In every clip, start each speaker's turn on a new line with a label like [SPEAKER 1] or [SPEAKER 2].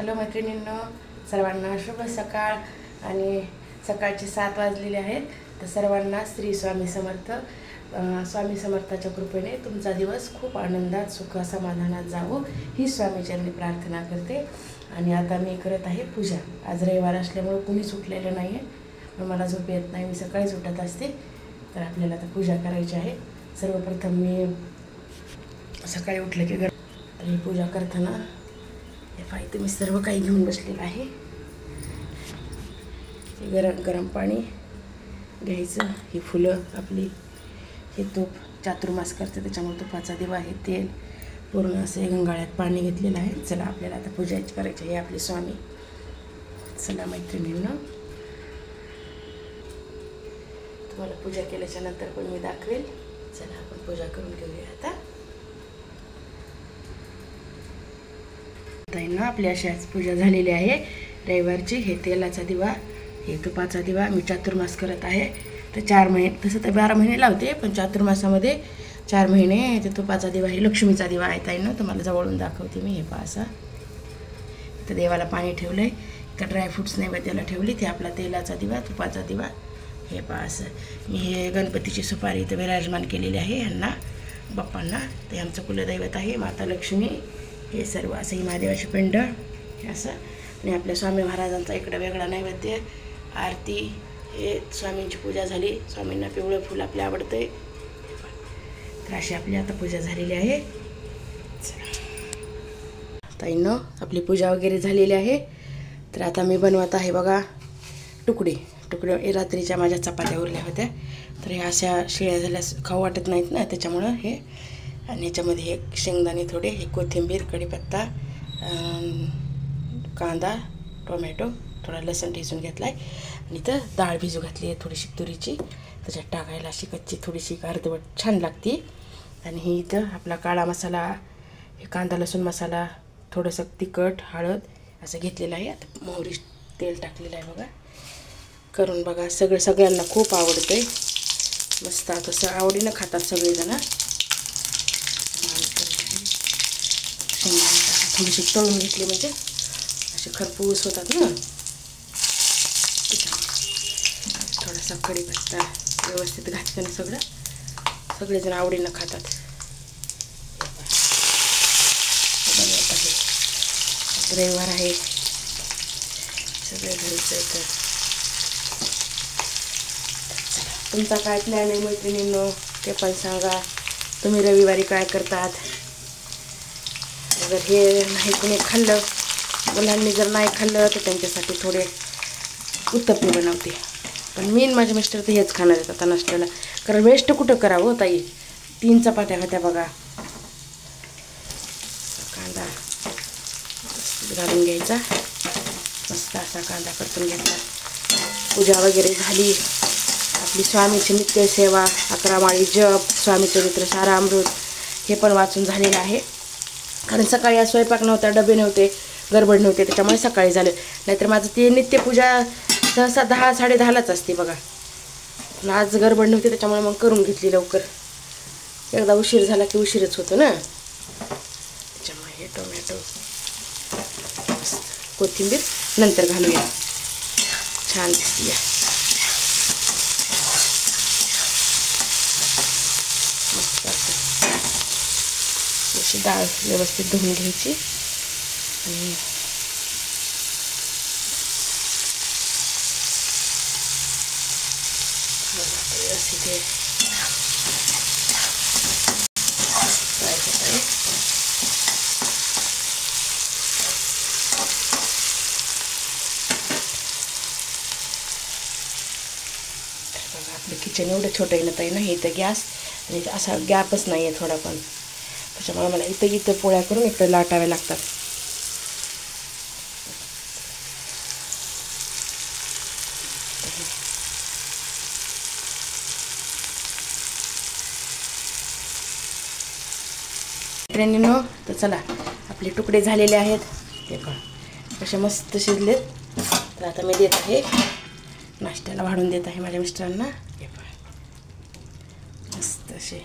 [SPEAKER 1] Hello मैत्रिणींनो, सर्वांना शुभ सकाळ। आणि सकाळचे 7 वाजलेले आहेत। तर सर्वांना श्री स्वामी समर्थ। स्वामी समर्थाच्या कृपेने तुमचा दिवस खूप आनंदात सुख समाधानात जावो ही स्वामीचरणी प्रार्थना करते। आणि आता मी करत आहे पूजा। आज रविवार असल्यामुळे कुणीच उठलेलं नाही आहे, पण मला झोप येत नाही, मी सकाळीच उठत असते। तर आपल्याला आता पूजा करायची आहे। सर्वप्रथम मी सकाळी उठले की तर पूजा करताना हे पाहिजे मी सर्व काही घेऊन बसलेलं आहे। गरम गरम पाणी घ्यायचं, ही फुलं आपली, हे तूप चातुर्मास करते त्याच्यामुळे तुपाचा दिवा आहे, तेल पूर्ण असे गंगाळ्यात पाणी घेतलेलं आहे। चला आपल्याला आता पूजा करायची आहे आपले स्वामी। चला मैत्रिणींनो, तुम्हाला पूजा केल्याच्या नंतर पण मी दाखवेल। चला आपण पूजा करून घेऊया आता। ताईंना आपली अशी आज पूजा झालेली आहे रविवारची। हे तेलाचा दिवा, हे तुपाचा दिवा मी चातुर्मास करत आहे। तर 4 महिने, तसं तर 12 महिने लावते, पण चातुर्मासामध्ये 4 महिने ते तुपाचा दिवा, हे लक्ष्मीचा दिवा आहे ताईंना। तुम्हाला जवळून दाखवते मी। हे पासा तर देवाला पाणी ठेवलंय, तर ड्रायफ्रुट्स नैवेद्याला ठेवली, ते आपला तेलाचा दिवा, तुपाचा दिवा। हे पास मी हे गणपतीची सुपारी इथं विराजमान केलेली आहे यांना, बाप्पांना। ते आमचं कुलदैवत आहे माता लक्ष्मी। हे सर्व असं ही महादेवाची पिंड हे असं। आणि आपल्या स्वामी महाराजांचा इकडं वेगळा नैवेद्य, आरती। हे स्वामींची पूजा झाली। स्वामींना पिवळं फूल आपले आवडतंय। तर अशी आपली आता पूजा झालेली आहे। ताईंनो, आपली पूजा वगैरे झालेली आहे। तर आता मी बनवत आहे बघा तुकडे। रात्रीच्या माझ्या चपात्या उरल्या होत्या, तर ह्या अशा शिळ्या झाल्यास खाऊ वाटत नाहीत ना, त्याच्यामुळं हे। आणि ह्याच्यामध्ये हे शेंगदाणे थोडे, हे कोथिंबीर, कढीपत्ता, कांदा, टोमॅटो, थोडा लसूण ठेचून घेतला आहे। आणि इथं डाळ भिजू घातली आहे थोडीशी तुरीची, त्याच्यात टाकायला अशी कच्ची थोडीशी अर्धवट छान लागते। आणि ही इथं आपला काळा मसाला, हे कांदा लसूण मसाला, थोडंसं तिखट, हळद असं घेतलेलं आहे। आता मोहरी तेल टाकलेलं आहे बघा। करून बघा, सगळ्यांना खूप आवडतं आहे, मस्त तसं आवडीनं खातात सगळेजण। थोडीशी तळून घेतली म्हणजे असे खरपूस होतात ना। थोडासा कढीपत्ता व्यवस्थित घातलं ना, सगळेजण आवडीनं खातात। रविवार आहे, सगळे घरीच आहे। तर तुमचा काय प्लॅन आहे मैत्रिणींनो, ते पण सांगा। तुम्ही रविवारी काय करतात? जर हे नाही कोणी खाल्लं, मुलांनी जर नाही खाल्लं, तर त्यांच्यासाठी थोडे उत्तप्पे बनवते। पण मी आणि माझे मिस्टर तर हेच खाणार आहेत आता नाश्त्याला, कारण वेस्ट कुठं करावं ताई। 3 चपात्या होत्या बघा। कांदा घालून घ्यायचा, मस्त असा कांदा परतून घ्यायचा। पूजा वगैरे झाली आपली। स्वामीची नित्य सेवा, 11 माळी जप, स्वामीचरित्र सारामृत हे पण वाचून झालेलं आहे। कारण सकाळी आज स्वयंपाक नव्हता, डबे नव्हते, गडबड नव्हते, त्याच्यामुळे सकाळी झालं। नाहीतर माझं ती नित्यपूजा सहसा 10 10:30लाच असते बघा। आज गडबड नव्हती त्याच्यामुळे मग करून घेतली लवकर। एकदा उशीर झाला की उशीरच होतो ना, त्याच्यामुळे हे टोमॅटो, कोथिंबीर नंतर घालूया, छान दिसते। मस्त अशी डाळ व्यवस्थित धुवून घ्यायची आणि व्यवस्थित हे फ्राय करायचं। बघा आपलं किचन एवढं छोटं आहे ना ताई ना, हे इथं गॅस आणि असा गॅपच नाही आहे थोडा पण, त्याच्यामुळे मला इथं पोळ्या करून इथं लाटाव्या लागतात। ट्रेनिनो, तर चला आपले तुकडे झालेले आहेत, ते का कसे मस्त शिजलेत। तर आता मी देत आहे नाश्त्याला, वाढून देत आहे माझ्या मिस्टरांना। हे पहा मस्त असे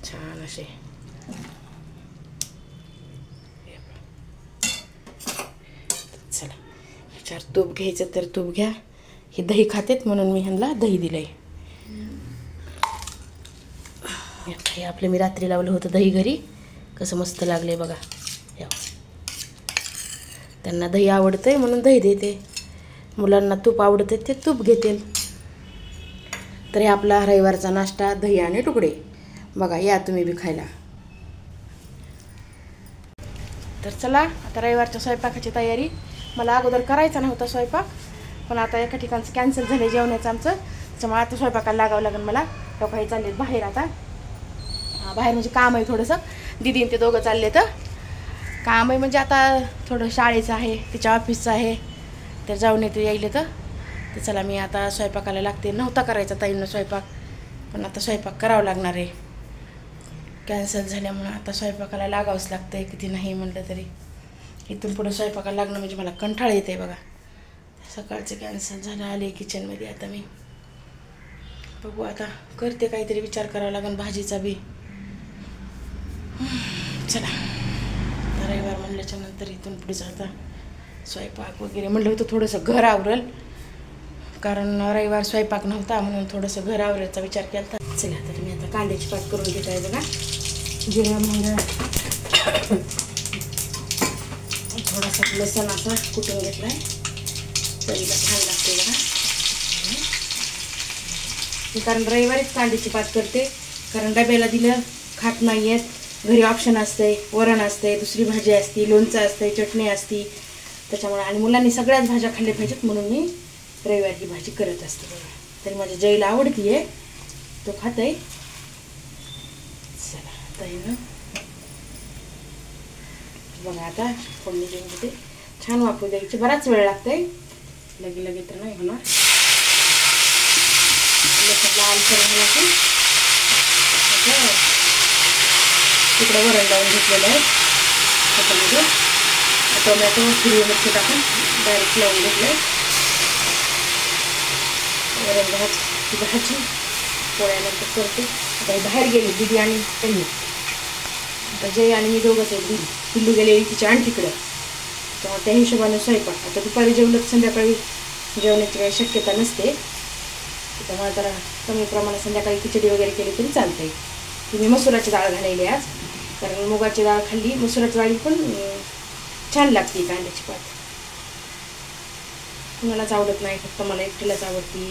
[SPEAKER 1] छान असे चला ह्याच्यावर तूप घ्यायचं तर तूप घ्या. हे दही खातेत म्हणून मी ह्यांना दही दिलं आहे. हे आपलं मी रात्री लावलं होतं दही घरी, कसं मस्त लागलं बघा. त्यांना दही आवडतं आहे म्हणून दही देते, मुलांना तूप आवडते ते तूप घेतील. तर हे आपला रविवारचा नाश्ता दही आणि तुकडे बघा. या तुम्ही बी खायला. तर चला आता रविवारच्या स्वयंपाकाची तयारी. मला अगोदर करायचा नव्हता स्वयंपाक, पण आता एका ठिकाणचं कॅन्सल झालं जेवणाचं आमचं, त्याच्यामुळे आता स्वयंपाकाला लागावं लागेल मला. लोक हे चाललेत बाहेर. आता बाहेर म्हणजे काम आहे थोडंसं. दीदी ते दोघं चालले तर काम आहे म्हणजे आता थोडं शाळेचं आहे, तिच्या ऑफिसचं आहे, तर जाऊन येते यायले तर. चला मी आता स्वयंपाकाला लागते. नव्हता करायचा ताईंना स्वयंपाक, पण आता स्वयंपाक करावं लागणार आहे. कॅन्सल झाल्यामुळं आता स्वयंपाकाला लागावंच लागतं आहे, किती नाही म्हटलं तरी. इथून पुढं स्वयंपाकाला लागणं म्हणजे मला कंटाळा येते बघा. सकाळचं कॅन्सल झालं, आले किचनमध्ये. आता मी बघू, आता करते काहीतरी, विचार करावा लागेल भाजीचा बी. चला रविवार म्हणल्याच्या नंतर इथून पुढे आता स्वयंपाक वगैरे म्हणलं होतं थोडंसं घर आवरल, कारण रविवार स्वयंपाक नव्हता म्हणून थोडंसं घर आवरायचा विचार केला. चला तर मी आता कांद्याची पात करून घेत आहे बघा. जिरा मोहरी थोडासा लसूण असा कुटून घेतला आहे, चवीला छान लागते बघा. कारण रविवारीच कांद्याची पात करते, कारण डब्याला दिलं खात नाही आहेत. घरी ऑप्शन असते, वरण असते, दुसरी भाजी असते, लोणचं असते, चटणी असते, त्याच्यामुळे. आणि मुलांनी सगळ्याच भाज्या खाल्ल्या पाहिजेत म्हणून मी रविवारी ही भाजी करत असते बघा. तरी माझ्या जयला आवडती आहे, तो खात आहे. चला आता हे ना बघा, आता फोडणी देऊन घेते. छान वापरू द्यायची, बराच वेळ लागतंय, लगे लगे तर नाही होणार. लाल करून की तिकडं वरण लावून घेतलेलं आहे. त्याच्यामध्ये टोमॅटो हिरवी मिरची टाकून डायरेक्ट लावून घेतलं आहे. वरण भाजी पोळ्यानंतर करते. आता बाहेर गेली दीदी आणि त्यांनी, आता जय आणि मी दोघंच आहेत घरी. पिल्लू गेलेली तिच्या आणखीकडं, तर त्या हिशोबाने स्वयंपाक. आता दुपारी जेवलं तर संध्याकाळी जेवण्याची काही शक्यता नसते, त्यामुळे जरा कमी प्रमाणात संध्याकाळी खिचडी वगैरे केली तरी चालते. मी मसुराची डाळ घालायली आज, कारण मुगाची डाळ खाल्ली, मसुराची डाळी पण छान लागते कांद्याची पात. कुणालाच आवडत नाही, फक्त मला एकटीलाच आवडते.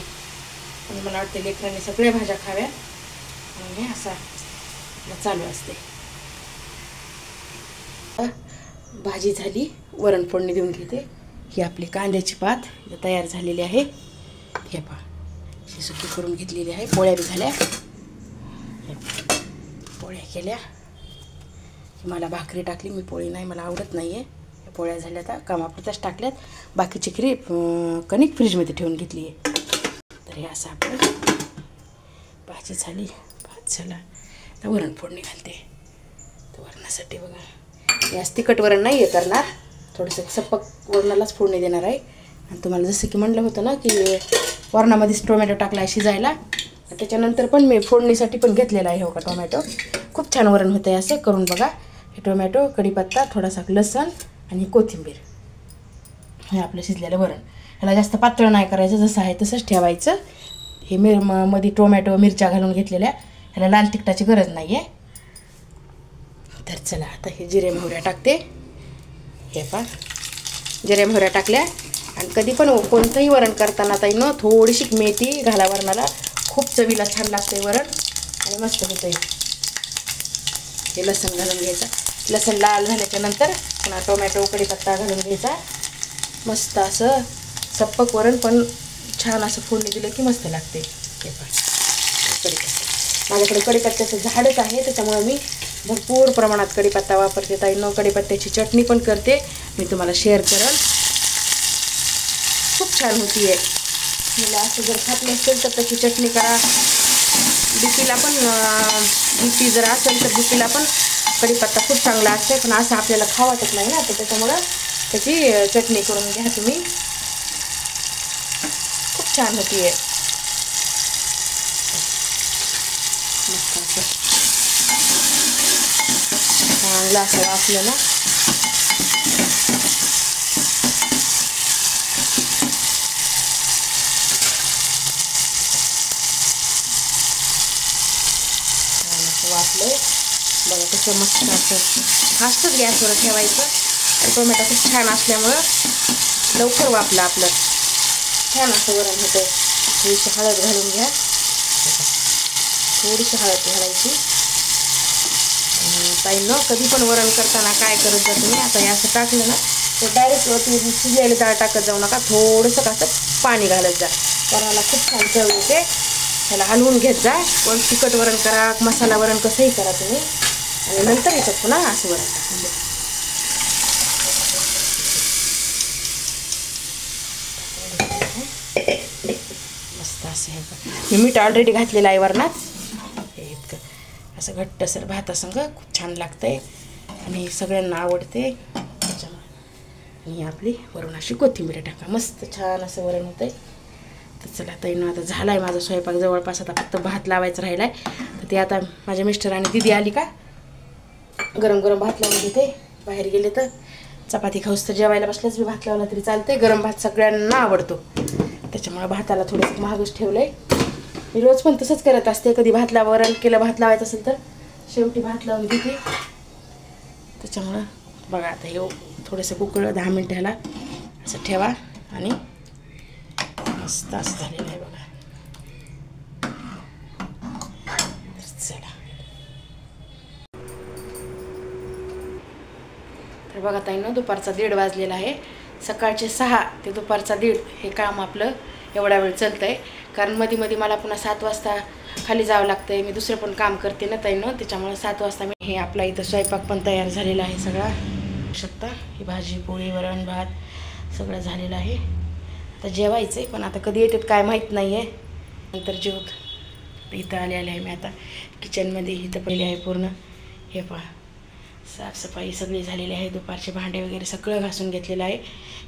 [SPEAKER 1] पण मला वाटते लेकरांनी सगळ्या भाज्या खाव्या आणि असा चालू असते. भाजी झाली, वरण फोडणी देऊन घेते. ही आपली कांद्याची पात तयार झालेली आहे. हे पहा, ही सुकी करून घेतलेली आहे. पोळ्या बी झाल्या, पोळ्या केल्या. मला भाकरी टाकली, मी पोळी नाही, मला आवडत नाही आहे. पोळ्या झाल्या तर कामापुरत्याच टाकल्यात, बाकीची कणिक फ्रीजमध्ये ठेवून घेतली आहे. तर हे असं आपलं भाजी झाली, भात झाला. तर वरण फोडणी घालते. तर वरणासाठी बघा, याच तिखट वरण नाही आहे करणार, थोडंसं सपक वरणालाच फोडणी देणार आहे. आणि तुम्हाला जसं की म्हणलं होतं ना की वरणामध्येच टोमॅटो टाकला आहे शिजायला, त्याच्यानंतर पण मी फोडणीसाठी पण घेतलेला आहे हो का टोमॅटो. खूप छान वरण होतं आहे. असं करून बघा. हे टोमॅटो, कढीपत्ता, थोडासा लसूण आणि कोथिंबीर, हे आपलं शिजलेलं वरण. ह्याला जास्त पातळ नाही करायचं, जसं आहे तसंच ठेवायचं. हे मध्ये टोमॅटो मिरच्या घालून घेतलेल्या, ह्याला लाल तिखटाची गरज नाही आहे. तर चला आता हे जिरे मोहऱ्या टाकते. हे पहा, जिरे मोहऱ्या टाकल्या. आणि कधी पण कोणतंही वरण करताना ताईनं थोडीशी मेथी घाला वरणाला, खूप चवीला छान लागते वरण आणि मस्त होतं आहे. हे लसूण घालून घ्यायचा, लसूण लाल झाल्याच्या नंतर पुन्हा टोमॅटो कढीपत्ता घालून घ्यायचा. मस्त असं सप्पक वरण, पण छान असं फोडणी दिलं की मस्त लागते. हे पण कढीपत्ता, माझ्याकडे कढीपत्त्याचं झाडच आहे, त्याच्यामुळे मी भरपूर प्रमाणात कढीपत्ता वापरते. ताईनं कढीपत्त्याची चटणी पण करते, मी तुम्हाला शेअर करेल. खूप छान होती आहे. मला असं जर खात नसेल तर त्याची चटणी करा. बीपीला पण, बीपी जर असेल तर बीपीला पण कढीपत्ता खूप चांगला असते, पण असं आपल्याला खावं वाटत नाही ना, तर त्याच्यामुळं त्याची चटणी करून घ्या तुम्ही. खूप छान होती आहे. मस्त असं चांगलं असं वाफलं ना थोडंसं मस्त असं फास्टच गॅसवर ठेवायचं. आणि टोमॅटो खूप छान असल्यामुळं लवकर वापलं आपलं छान असं वरण होतं. थोडीशी हळद घालून घ्या, थोडीशी हळद घालायची. ताईंनो कधी पण वरण करताना काय करत जा तुम्ही, आता हे असं टाकलं ना तर डायरेक्ट तुम्ही शिजलेली डाळ टाकत जाऊ नका, थोडंसं कसं पाणी घालत जा. वरणाला खूप छान चव येते. त्याला हलवून घेत जा. पण तिखट वरण करा, मसाला वरण कसंही करा तुम्ही, आणि नंतर येतं पुन्हा असं वरण टाकून द्या. मस्त असं हे मी मीठ ऑलरेडी घातलेलं आहे वरणात. हे इतकं असं घट्टसर भातासंग खूप छान लागतंय आणि सगळ्यांना आवडते त्याच्यामुळे. आणि आपली वरून अशी कोथिंबीर टाका, मस्त छान असं वरण होतंय. तर चला ताईंनो आता झाला आहे माझा स्वयंपाक जवळपास. आता फक्त भात लावायचं राहिला आहे. तर ते आता माझ्या मिस्टर आणि दीदी आली का गरम गरम भात लावून घेते. बाहेर गेले तर चपाती खाऊस तर जेवायला बसल्याच मी भात लावला तरी चालते. गरम भात सगळ्यांना आवडतो त्याच्यामुळे भाताला थोडंसं महागच ठेवलं आहे. मी रोज पण तसंच करत असते. कधी भातला वरण केलं, भात लावायचं असेल तर शेवटी भात लावून घेते. त्याच्यामुळं बघा आता हे थोडंसं कुकळं 10 मिनटं ह्याला असं ठेवा आणि मस्त असं झालेलं आहे बघा. चला तर बघा ताईंनो दुपारचा 1:30 वाजलेला आहे. सकाळचे 6 ते दुपारचा 1:30 हे काम आपलं एवढा वेळ चालतं आहे. कारण मध्ये मध्ये मला पुन्हा 7 वाजता खाली जावं लागतं आहे. मी दुसरं पण काम करते ना ताईंनो, त्याच्यामुळे 7 वाजता मी हे आपला इथं स्वयंपाक पण तयार झालेला आहे सगळा. शकता ही भाजी पोळी वरण भात सगळं झालेलं आहे. आता जेवायचं आहे, पण आता कधी येतात काय माहीत नाही आहे. नंतर जेवत इथं आले आहे मी आता किचनमध्ये. इथं पहिले आहे पूर्ण हे पहा साफसफाई सगळी झालेली आहे. दुपारचे भांडे वगैरे सगळं घासून घेतलेलं आहे.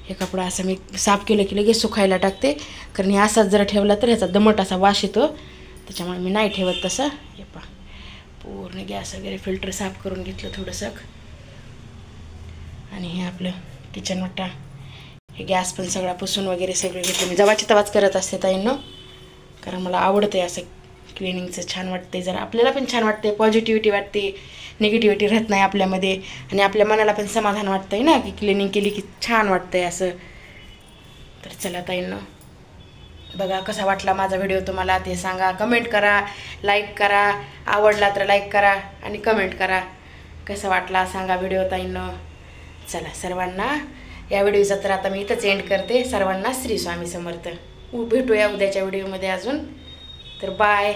[SPEAKER 1] हे कपडा असं मी साफ केलं की लगेच सुकायला टाकते, कारण हे असाच जर ठेवला तर ह्याचा दमट असा वास येतो, त्याच्यामुळे मी नाही ठेवत तसं. हे पहा पूर्ण गॅस वगैरे फिल्टर साफ करून घेतलं थोडंसं. आणि हे आपलं किचन वाटा हे गॅस पण सगळा पुसून वगैरे सगळं घेतलं. मी जवाची तवाच करत असते ताईंनो, कारण मला आवडतं आहे असं क्लिनिंगचं. छान वाटते, जरा आपल्याला पण छान वाटते, पॉझिटिव्हिटी वाटते, निगेटिव्हिटी राहत नाही आपल्यामध्ये. आणि आपल्या मनाला पण समाधान वाटतं आहे ना की क्लिनिंग केली की छान वाटतं आहे असं. तर चला ताईंनो बघा कसा वाटला माझा व्हिडिओ तुम्हाला ते सांगा, कमेंट करा, लाईक करा. आवडला तर लाईक करा आणि कमेंट करा. कसा वाटला सांगा व्हिडिओ ताईंनो. चला सर्वांना या व्हिडिओचा तर आता मी इथंच एंड करते. सर्वांना श्री स्वामी समर्थ. भेटूया उद्याच्या व्हिडिओमध्ये अजून. तर बाय.